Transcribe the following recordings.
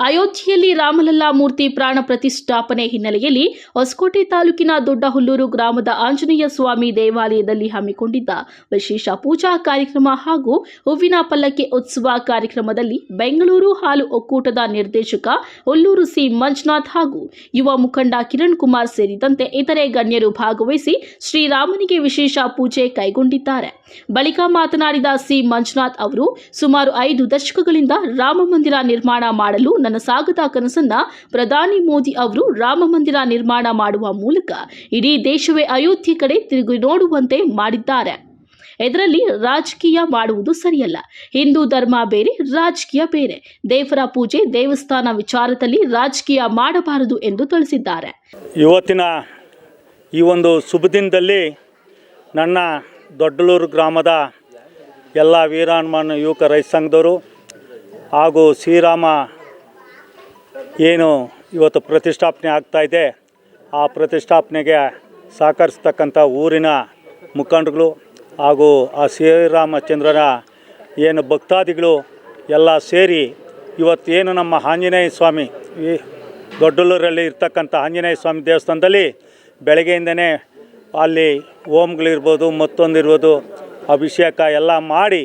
ಅಯೋಧ್ಯೆಯಲ್ಲಿ ರಾಮಲಲ್ಲಾ ಮೂರ್ತಿ ಪ್ರಾಣ ಪ್ರತಿಷ್ಠಾಪನೆ ಹಿನ್ನೆಲೆಯಲ್ಲಿ ಹೊಸಕೋಟೆ ತಾಲೂಕಿನ ದೊಡ್ಡಹುಲ್ಲೂರು ಗ್ರಾಮದ ಆಂಜನೇಯ ಸ್ವಾಮಿ ದೇವಾಲಯದಲ್ಲಿ ಹಮ್ಮಿಕೊಂಡಿದ್ದ ವಿಶೇಷ ಪೂಜಾ ಕಾರ್ಯಕ್ರಮ ಹಾಗೂ ಹೂವಿನ ಪಲ್ಲಕ್ಕಿ ಉತ್ಸವ ಕಾರ್ಯಕ್ರಮದಲ್ಲಿ ಬೆಂಗಳೂರು ಹಾಲು ಒಕ್ಕೂಟದ ನಿರ್ದೇಶಕ ಹುಲ್ಲೂರು ಸಿ ಮಂಜುನಾಥ್ ಹಾಗೂ ಯುವ ಮುಖಂಡ ಕಿರಣ್ ಕುಮಾರ್ ಸೇರಿದಂತೆ ಇತರೆ ಗಣ್ಯರು ಭಾಗವಹಿಸಿ ಶ್ರೀರಾಮನಿಗೆ ವಿಶೇಷ ಪೂಜೆ ಕೈಗೊಂಡಿದ್ದಾರೆ. ಬಳಿಕ ಮಾತನಾಡಿದ ಸಿ ಮಂಜುನಾಥ್ ಅವರು, ಸುಮಾರು 5 ದಶಕಗಳಿಂದ ರಾಮ ಮಂದಿರ ನಿರ್ಮಾಣ ಮಾಡಲು ನನ್ನ ಸಾಗದ ಕನಸನ್ನ ಪ್ರಧಾನಿ ಮೋದಿ ಅವರು ರಾಮ ಮಂದಿರ ನಿರ್ಮಾಣ ಮಾಡುವ ಮೂಲಕ ಇಡೀ ದೇಶವೇ ಅಯೋಧ್ಯೆ ಕಡೆ ತಿರುಗಿ ನೋಡುವಂತೆ ಮಾಡಿದ್ದಾರೆ. ಇದರಲ್ಲಿ ರಾಜಕೀಯ ಮಾಡುವುದು ಸರಿಯಲ್ಲ. ಹಿಂದೂ ಧರ್ಮ ಬೇರೆ, ರಾಜಕೀಯ ಬೇರೆ. ದೇವರ ಪೂಜೆ, ದೇವಸ್ಥಾನ ವಿಚಾರದಲ್ಲಿ ರಾಜಕೀಯ ಮಾಡಬಾರದು ಎಂದು ತಿಳಿಸಿದ್ದಾರೆ. ಇವತ್ತಿನ ಈ ಒಂದು ಶುಭ ದಿನದಲ್ಲಿ ನನ್ನ ದೊಡ್ಡಲೂರು ಗ್ರಾಮದ ಎಲ್ಲ ವೀರ ಯುವಕ ರೈತ ಸಂಘದವರು ಹಾಗೂ ಶ್ರೀರಾಮ ಏನು ಇವತ್ತು ಪ್ರತಿಷ್ಠಾಪನೆ ಆಗ್ತಾಯಿದೆ, ಆ ಪ್ರತಿಷ್ಠಾಪನೆಗೆ ಸಹಕರಿಸ್ತಕ್ಕಂಥ ಊರಿನ ಮುಖಂಡರುಗಳು ಹಾಗೂ ಆ ಶ್ರೀರಾಮಚಂದ್ರನ ಏನು ಭಕ್ತಾದಿಗಳು ಎಲ್ಲ ಸೇರಿ ಇವತ್ತೇನು ನಮ್ಮ ಆಂಜನೇಯ ಸ್ವಾಮಿ ಈ ದೊಡ್ಡಲೂರಲ್ಲಿ ಇರ್ತಕ್ಕಂಥ ಆಂಜನೇಯ ಸ್ವಾಮಿ ದೇವಸ್ಥಾನದಲ್ಲಿ ಬೆಳಗ್ಗೆಯಿಂದನೇ ಅಲ್ಲಿ ಹೋಮಗಳಿರ್ಬೋದು, ಮತ್ತೊಂದಿರ್ಬೋದು, ಅಭಿಷೇಕ ಎಲ್ಲ ಮಾಡಿ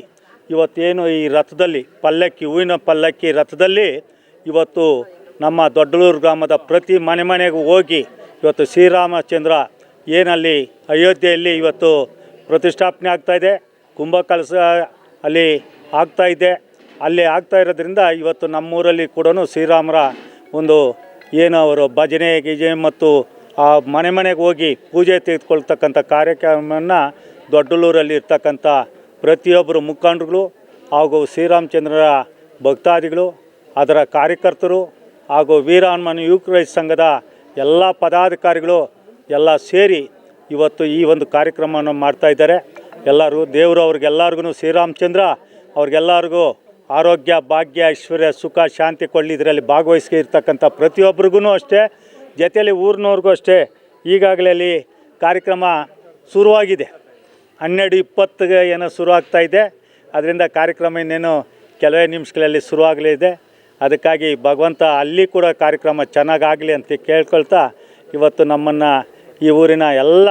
ಇವತ್ತೇನು ಈ ರಥದಲ್ಲಿ ಪಲ್ಲಕ್ಕಿ, ಹೂವಿನ ಪಲ್ಲಕ್ಕಿ ರಥದಲ್ಲಿ ಇವತ್ತು ನಮ್ಮ ದೊಡ್ಡಲೂರು ಗ್ರಾಮದ ಪ್ರತಿ ಮನೆಗೂ ಹೋಗಿ ಇವತ್ತು ಶ್ರೀರಾಮಚಂದ್ರ ಏನಲ್ಲಿ ಅಯೋಧ್ಯೆಯಲ್ಲಿ ಇವತ್ತು ಪ್ರತಿಷ್ಠಾಪನೆ ಆಗ್ತಾಯಿದೆ, ಕುಂಭಕಲಶ ಅಲ್ಲಿ ಆಗ್ತಾಯಿದೆ. ಅಲ್ಲಿ ಆಗ್ತಾ ಇರೋದ್ರಿಂದ ಇವತ್ತು ನಮ್ಮೂರಲ್ಲಿ ಕೂಡ ಶ್ರೀರಾಮರ ಒಂದು ಏನು ಅವರು ಭಜನೆ ಗಿಜೆ ಮತ್ತು ಆ ಮನೆಗೆ ಹೋಗಿ ಪೂಜೆ ತೆಗೆದುಕೊಳ್ತಕ್ಕಂಥ ಕಾರ್ಯಕ್ರಮವನ್ನು ದೊಡ್ಡಲೂರಲ್ಲಿ ಇರ್ತಕ್ಕಂಥ ಪ್ರತಿಯೊಬ್ಬರು ಮುಖಂಡರುಗಳು ಹಾಗೂ ಶ್ರೀರಾಮಚಂದ್ರರ ಭಕ್ತಾದಿಗಳು, ಅದರ ಕಾರ್ಯಕರ್ತರು ಹಾಗೂ ವೀರ ಹನುಮಾನ್ ಯುವಕ ರೈತ ಸಂಘದ ಎಲ್ಲ ಪದಾಧಿಕಾರಿಗಳು ಎಲ್ಲ ಸೇರಿ ಇವತ್ತು ಈ ಒಂದು ಕಾರ್ಯಕ್ರಮವನ್ನು ಮಾಡ್ತಾಯಿದ್ದಾರೆ. ಎಲ್ಲರೂ ದೇವರು ಅವ್ರಿಗೆಲ್ಲರಿಗೂ ಶ್ರೀರಾಮಚಂದ್ರ ಅವ್ರಿಗೆಲ್ಲರಿಗೂ ಆರೋಗ್ಯ, ಭಾಗ್ಯ, ಐಶ್ವರ್ಯ, ಸುಖ, ಶಾಂತಿ ಕೊಡಲಿ. ಇದರಲ್ಲಿ ಭಾಗವಹಿಸಿರ್ತಕ್ಕಂಥ ಪ್ರತಿಯೊಬ್ಬರಿಗೂ ಅಷ್ಟೇ, ಜೊತೆಯಲ್ಲಿ ಊರಿನವ್ರಿಗೂ ಅಷ್ಟೇ. ಈಗಾಗಲೇ ಅಲ್ಲಿ ಕಾರ್ಯಕ್ರಮ ಶುರುವಾಗಿದೆ. 12:20ಗೆ ಏನೋ ಶುರುವಾಗ್ತಾಯಿದೆ. ಅದರಿಂದ ಕಾರ್ಯಕ್ರಮ ಇನ್ನೇನು ಕೆಲವೇ ನಿಮಿಷಗಳಲ್ಲಿ ಶುರುವಾಗಲಿದೆ. ಅದಕ್ಕಾಗಿ ಭಗವಂತ ಅಲ್ಲಿ ಕೂಡ ಕಾರ್ಯಕ್ರಮ ಚೆನ್ನಾಗಾಗಲಿ ಅಂತ ಕೇಳ್ಕೊಳ್ತಾ ಇವತ್ತು ನಮ್ಮನ್ನು ಈ ಊರಿನ ಎಲ್ಲ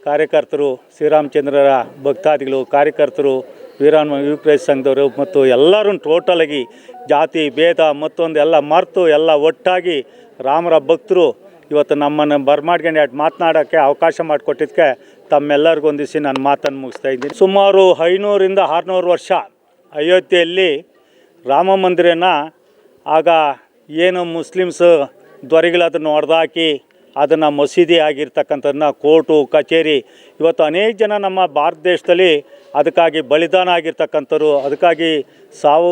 ಕಾರ್ಯಕರ್ತರು, ಶ್ರೀರಾಮಚಂದ್ರರ ಭಕ್ತಾದಿಗಳು, ಕಾರ್ಯಕರ್ತರು, ವೀರಹನುಮ ಯುವಕ ರೈತ ಸಂಘದವರು ಮತ್ತು ಎಲ್ಲರೂ ಟೋಟಲಾಗಿ ಜಾತಿ ಭೇದ ಮತ್ತೊಂದು ಎಲ್ಲ ಮರೆತು ಎಲ್ಲ ಒಟ್ಟಾಗಿ ರಾಮರ ಭಕ್ತರು ಇವತ್ತು ನಮ್ಮನ್ನು ಬರ್ಮಾಡ್ಕೊಂಡು ಮಾತನಾಡೋಕ್ಕೆ ಅವಕಾಶ ಮಾಡಿಕೊಟ್ಟಿದ್ದಕ್ಕೆ ತಮ್ಮೆಲ್ಲರಿಗೂ ಒಂದಿಸಿ ನಾನು ಮಾತನ್ನು ಮುಗಿಸ್ತಾ ಇದ್ದೀನಿ. ಸುಮಾರು 500ರಿಂದ 600 ವರ್ಷ ಅಯೋಧ್ಯೆಯಲ್ಲಿ ರಾಮ ಮಂದಿರನ ಆಗ ಏನು ಮುಸ್ಲಿಮ್ಸ್ ದೊರೆಗಳು ಅದನ್ನು ಹೊಡೆದಾಕಿ ಅದನ್ನು ಮಸೀದಿ ಆಗಿರ್ತಕ್ಕಂಥದ್ದನ್ನ ಕೋರ್ಟು ಕಚೇರಿ ಇವತ್ತು ಅನೇಕ ಜನ ನಮ್ಮ ಭಾರತ ದೇಶದಲ್ಲಿ ಅದಕ್ಕಾಗಿ ಬಲಿದಾನ ಆಗಿರ್ತಕ್ಕಂಥವ್ರು, ಅದಕ್ಕಾಗಿ ಸಾವು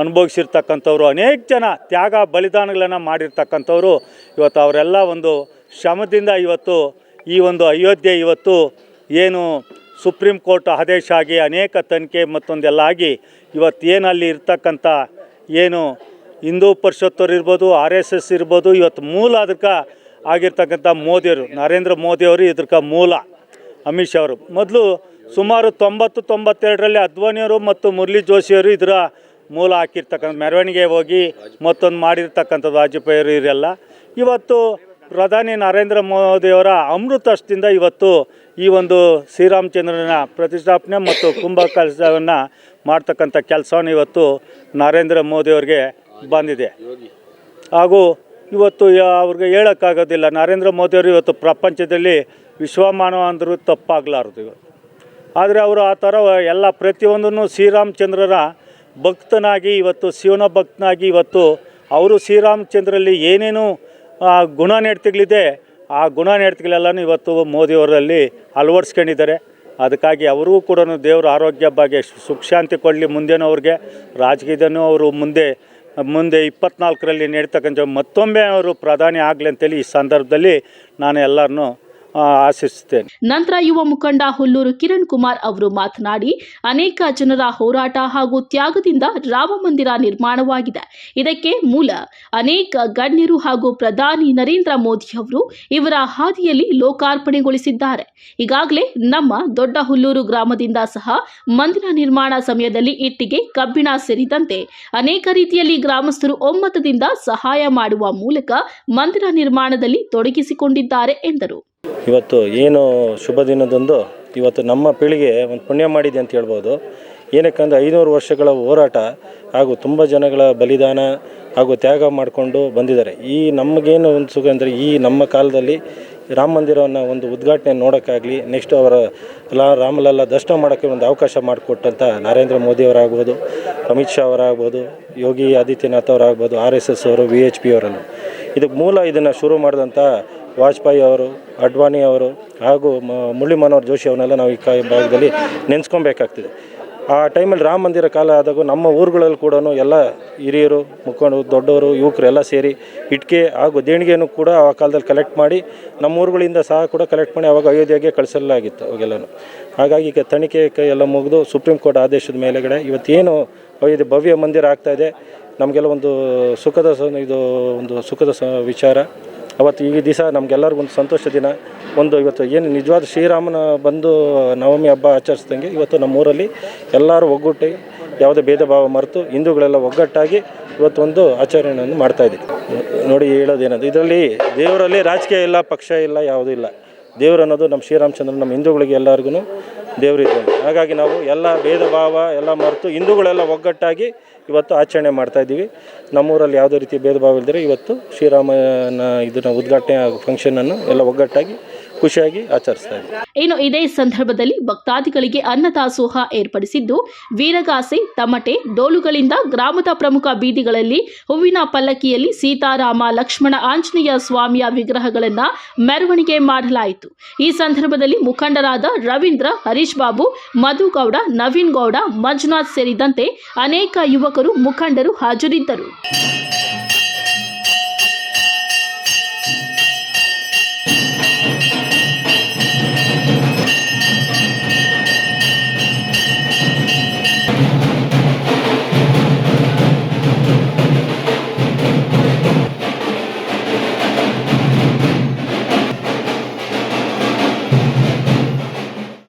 ಅನುಭವಿಸಿರ್ತಕ್ಕಂಥವ್ರು, ಅನೇಕ ಜನ ತ್ಯಾಗ ಬಲಿದಾನಗಳನ್ನು ಮಾಡಿರ್ತಕ್ಕಂಥವ್ರು ಇವತ್ತು ಅವರೆಲ್ಲ ಒಂದು ಶ್ರಮದಿಂದ ಇವತ್ತು ಈ ಒಂದು ಅಯೋಧ್ಯೆ ಇವತ್ತು ಏನು ಸುಪ್ರೀಂ ಕೋರ್ಟ್ ಆದೇಶ ಆಗಿ ಅನೇಕ ತನಿಖೆ ಮತ್ತೊಂದೆಲ್ಲ ಆಗಿ ಇವತ್ತೇನಲ್ಲಿ ಇರ್ತಕ್ಕಂಥ ಏನು ಹಿಂದೂ ಪರಿಷತ್ತವ್ರು ಇರ್ಬೋದು, RSS ಇರ್ಬೋದು, ಇವತ್ತು ಮೂಲ ಅದಕ್ಕೆ ಆಗಿರ್ತಕ್ಕಂಥ ಮೋದಿಯವರು, ನರೇಂದ್ರ ಮೋದಿಯವರು ಇದಕ್ಕೆ ಮೂಲ. ಅಮಿತ್ ಶಾ ಅವರು ಮೊದಲು ಸುಮಾರು 90-92ರಲ್ಲಿ ಅದ್ವಾನಿಯವರು ಮತ್ತು ಮುರಳಿ ಜೋಶಿಯವರು ಇದರ ಮೂಲ ಹಾಕಿರ್ತಕ್ಕಂಥ ಮೆರವಣಿಗೆ ಹೋಗಿ ಮತ್ತೊಂದು ಮಾಡಿರ್ತಕ್ಕಂಥದ್ದು ವಾಜಪೇಯಿಯವರು ಇವರೆಲ್ಲ. ಇವತ್ತು ಪ್ರಧಾನಿ ನರೇಂದ್ರ ಮೋದಿಯವರ ಅಮೃತಹಸ್ತದಿಂದ ಇವತ್ತು ಈ ಒಂದು ಶ್ರೀರಾಮಚಂದ್ರನ ಪ್ರತಿಷ್ಠಾಪನೆ ಮತ್ತು ಕುಂಭಕಲಶವನ್ನು ಮಾಡ್ತಕ್ಕಂಥ ಕೆಲಸವನ್ನು ಇವತ್ತು ನರೇಂದ್ರ ಮೋದಿಯವ್ರಿಗೆ ಬಂದಿದೆ. ಹಾಗೂ ಇವತ್ತು ಅವ್ರಿಗೆ ಹೇಳೋಕ್ಕಾಗೋದಿಲ್ಲ, ನರೇಂದ್ರ ಮೋದಿಯವರು ಇವತ್ತು ಪ್ರಪಂಚದಲ್ಲಿ ವಿಶ್ವಮಾನವ ಅಂದರೂ ತಪ್ಪಾಗಲಾರದು ಇವತ್ತು. ಆದರೆ ಅವರು ಆ ಥರ ಎಲ್ಲ ಪ್ರತಿಯೊಂದನ್ನು ಶ್ರೀರಾಮಚಂದ್ರರ ಭಕ್ತನಾಗಿ ಇವತ್ತು ಶಿವನ ಭಕ್ತನಾಗಿ ಇವತ್ತು ಅವರು ಶ್ರೀರಾಮಚಂದ್ರಲ್ಲಿ ಏನೇನು ಗುಣ ನಡತೆಗಳಿದೆ ಆ ಗುಣ ನಡತೆಗಳೆಲ್ಲನೂ ಇವತ್ತು ಮೋದಿಯವರಲ್ಲಿ ಅಳವಡಿಸ್ಕೊಂಡಿದ್ದಾರೆ. ಅದಕ್ಕಾಗಿ ಅವ್ರಿಗೂ ಕೂಡ ದೇವರು ಆರೋಗ್ಯ ಭಾಗ್ಯ ಸುಖ ಶಾಂತಿ ಕೊಡಲಿ. ಮುಂದೇನೂ ಅವ್ರಿಗೆ ರಾಜಕೀಯದೂ ಅವರು ಮುಂದೆ 24ರಲ್ಲಿ ನಡೀತಕ್ಕಂಥ ಮತ್ತೊಮ್ಮೆ ಅವರು ಪ್ರಧಾನಿ ಆಗಲಿ ಅಂತೇಳಿ ಈ ಸಂದರ್ಭದಲ್ಲಿ ನಾನು ಎಲ್ಲರನ್ನೂ ಆಶಿಸುತ್ತೇನೆ. ನಂತರ ಯುವ ಮುಖಂಡ ಹುಲ್ಲೂರು ಕಿರಣ್ ಕುಮಾರ್ ಅವರು ಮಾತನಾಡಿ, ಅನೇಕ ಜನರ ಹೋರಾಟ ಹಾಗೂ ತ್ಯಾಗದಿಂದ ರಾಮ ಮಂದಿರ ನಿರ್ಮಾಣವಾಗಿದೆ. ಇದಕ್ಕೆ ಮೂಲ ಅನೇಕ ಗಣ್ಯರು ಹಾಗೂ ಪ್ರಧಾನಿ ನರೇಂದ್ರ ಮೋದಿ ಅವರು ಇವರ ಹಾದಿಯಲ್ಲಿ ಲೋಕಾರ್ಪಣೆಗೊಳಿಸಿದ್ದಾರೆ. ಈಗಾಗಲೇ ನಮ್ಮ ದೊಡ್ಡ ಹುಲ್ಲೂರು ಗ್ರಾಮದಿಂದ ಸಹ ಮಂದಿರ ನಿರ್ಮಾಣ ಸಮಯದಲ್ಲಿ ಇಟ್ಟಿಗೆ, ಕಬ್ಬಿಣ ಸೇರಿದಂತೆ ಅನೇಕ ರೀತಿಯಲ್ಲಿ ಗ್ರಾಮಸ್ಥರು ಒಮ್ಮತದಿಂದ ಸಹಾಯ ಮಾಡುವ ಮೂಲಕ ಮಂದಿರ ನಿರ್ಮಾಣದಲ್ಲಿ ತೊಡಗಿಸಿಕೊಂಡಿದ್ದಾರೆ ಎಂದರು. ಇವತ್ತು ಏನು ಶುಭ ದಿನದಂದು ಇವತ್ತು ನಮ್ಮ ಪೀಳಿಗೆ ಒಂದು ಪುಣ್ಯ ಮಾಡಿದೆ ಅಂತ ಹೇಳ್ಬೋದು. ಏನಕ್ಕಂದರೆ 500 ವರ್ಷಗಳ ಹೋರಾಟ ಹಾಗೂ ತುಂಬ ಜನಗಳ ಬಲಿದಾನ ಹಾಗೂ ತ್ಯಾಗ ಮಾಡಿಕೊಂಡು ಬಂದಿದ್ದಾರೆ. ಈ ನಮಗೇನು ಒಂದು ಸುಖ ಅಂದರೆ ಈ ನಮ್ಮ ಕಾಲದಲ್ಲಿ ರಾಮ ಮಂದಿರವನ್ನು ಒಂದು ಉದ್ಘಾಟನೆ ನೋಡೋಕ್ಕಾಗಲಿ, ನೆಕ್ಸ್ಟ್ ಅವರ ರಾಮಲಲ್ಲ ದರ್ಶನ ಮಾಡೋಕ್ಕೆ ಒಂದು ಅವಕಾಶ ಮಾಡಿಕೊಟ್ಟಂಥ ನರೇಂದ್ರ ಮೋದಿಯವರಾಗ್ಬೋದು, ಅಮಿತ್ ಶಾ ಅವರಾಗ್ಬೋದು, ಯೋಗಿ ಆದಿತ್ಯನಾಥ್ ಅವರಾಗ್ಬೋದು, RSS ಅವರು, VHP ಅವರನ್ನು ಇದಕ್ಕೆ ಮೂಲ ಇದನ್ನು ಶುರು ಮಾಡಿದಂಥ ವಾಜಪೇಯಿ ಅವರು, ಅಡ್ವಾಣಿ ಅವರು ಹಾಗೂ ಮುರಳಿ ಮನೋಹರ್ ಜೋಶಿ ಅವನ್ನೆಲ್ಲ ನಾವು ಈ ಭಾಗದಲ್ಲಿ ನೆನೆಸ್ಕೊಬೇಕಾಗ್ತದೆ. ಆ ಟೈಮಲ್ಲಿ ರಾಮ ಮಂದಿರ ಕಾಲ ಆದಾಗ ನಮ್ಮ ಊರುಗಳಲ್ಲಿ ಕೂಡ ಎಲ್ಲ ಹಿರಿಯರು, ಮುಖಂಡರು, ದೊಡ್ಡವರು, ಯುವಕರು ಎಲ್ಲ ಸೇರಿ ಇಟ್ಟಿಗೆ ಹಾಗೂ ದೇಣಿಗೆಯನ್ನು ಕೂಡ ಆ ಕಾಲದಲ್ಲಿ ಕಲೆಕ್ಟ್ ಮಾಡಿ ನಮ್ಮ ಊರುಗಳಿಂದ ಸಹ ಕೂಡ ಕಲೆಕ್ಟ್ ಮಾಡಿ ಆವಾಗ ಅಯೋಧ್ಯೆಗೆ ಕಳಿಸಲಾಗಿತ್ತು ಅವಾಗೆಲ್ಲನೂ. ಹಾಗಾಗಿ ಈಗ ತನಿಖೆ ಎಲ್ಲ ಮುಗಿದು ಸುಪ್ರೀಂ ಕೋರ್ಟ್ ಆದೇಶದ ಮೇಲೆಗಡೆ ಇವತ್ತೇನು ಅಯೋಧ್ಯೆ ಭವ್ಯ ಮಂದಿರ ಆಗ್ತಾಯಿದೆ, ನಮಗೆಲ್ಲ ಒಂದು ಸುಖದ ವಿಚಾರ. ಅವತ್ತು ಈ ದಿವಸ ನಮಗೆಲ್ಲರಿಗೂ ಒಂದು ಸಂತೋಷ ದಿನ. ಇವತ್ತು ಏನು ನಿಜವಾದ ಶ್ರೀರಾಮನ ಬಂದು ನವಮಿ ಹಬ್ಬ ಆಚರಿಸ್ದಂಗೆ ಇವತ್ತು ನಮ್ಮೂರಲ್ಲಿ ಎಲ್ಲರೂ ಒಗ್ಗೂಡಿ ಯಾವುದೇ ಭೇದ ಭಾವ ಮರೆತು ಹಿಂದೂಗಳೆಲ್ಲ ಒಗ್ಗಟ್ಟಾಗಿ ಇವತ್ತು ಒಂದು ಆಚರಣೆಯನ್ನು ಮಾಡ್ತಾಯಿದ್ದೀವಿ. ನೋಡಿ ಹೇಳೋದೇನದು, ಇದರಲ್ಲಿ ದೇವರಲ್ಲಿ ರಾಜಕೀಯ ಇಲ್ಲ, ಪಕ್ಷ ಇಲ್ಲ, ಯಾವುದೂ ಇಲ್ಲ. ದೇವರು ಅನ್ನೋದು ನಮ್ಮ ಶ್ರೀರಾಮಚಂದ್ರ ನಮ್ಮ ಹಿಂದೂಗಳಿಗೆ ಎಲ್ಲರಿಗೂ ದೇವರಿದ್ದಾನೆ. ಹಾಗಾಗಿ ನಾವು ಎಲ್ಲ ಭೇದ ಭಾವ ಎಲ್ಲ ಮರೆತು ಹಿಂದೂಗಳೆಲ್ಲ ಒಗ್ಗಟ್ಟಾಗಿ ಇವತ್ತು ಆಚರಣೆ ಮಾಡ್ತಾಯಿದ್ದೀವಿ. ನಮ್ಮೂರಲ್ಲಿ ಯಾವುದೇ ರೀತಿ ಭೇದ ಭಾವ ಇಲ್ಲದೆ ಇವತ್ತು ಶ್ರೀರಾಮನ ಇದನ್ನು ಉದ್ಘಾಟನೆ ಫಂಕ್ಷನನ್ನು ಎಲ್ಲ ಒಗ್ಗಟ್ಟಾಗಿ ಖುಷಿಯಾಗಿ ಆಚರಿಸ್ತಾ ಇದ್ದೀವಿ. ಇನ್ನು ಇದೇ ಸಂದರ್ಭದಲ್ಲಿ ಭಕ್ತಾದಿಗಳಿಗೆ ಅನ್ನದಾಸೋಹ ಏರ್ಪಡಿಸಿದ್ದು, ವೀರಗಾಸೆ, ತಮಟೆ, ಡೋಲುಗಳಿಂದ ಗ್ರಾಮದ ಪ್ರಮುಖ ಬೀದಿಗಳಲ್ಲಿ ಹೂವಿನ ಪಲ್ಲಕ್ಕಿಯಲ್ಲಿ ಸೀತಾರಾಮ, ಲಕ್ಷ್ಮಣ, ಆಂಜನೇಯ ಸ್ವಾಮಿಯ ವಿಗ್ರಹಗಳನ್ನು ಮೆರವಣಿಗೆ ಮಾಡಲಾಯಿತು. ಈ ಸಂದರ್ಭದಲ್ಲಿ ಮುಖಂಡರಾದ ರವೀಂದ್ರ, ಹರೀಶ್ ಬಾಬು, ಮಧುಗೌಡ, ನವೀನ್ ಗೌಡ, ಮಂಜುನಾಥ್ ಸೇರಿದಂತೆ ಅನೇಕ ಯುವಕರು, ಮುಖಂಡರು ಹಾಜರಿದ್ದರು.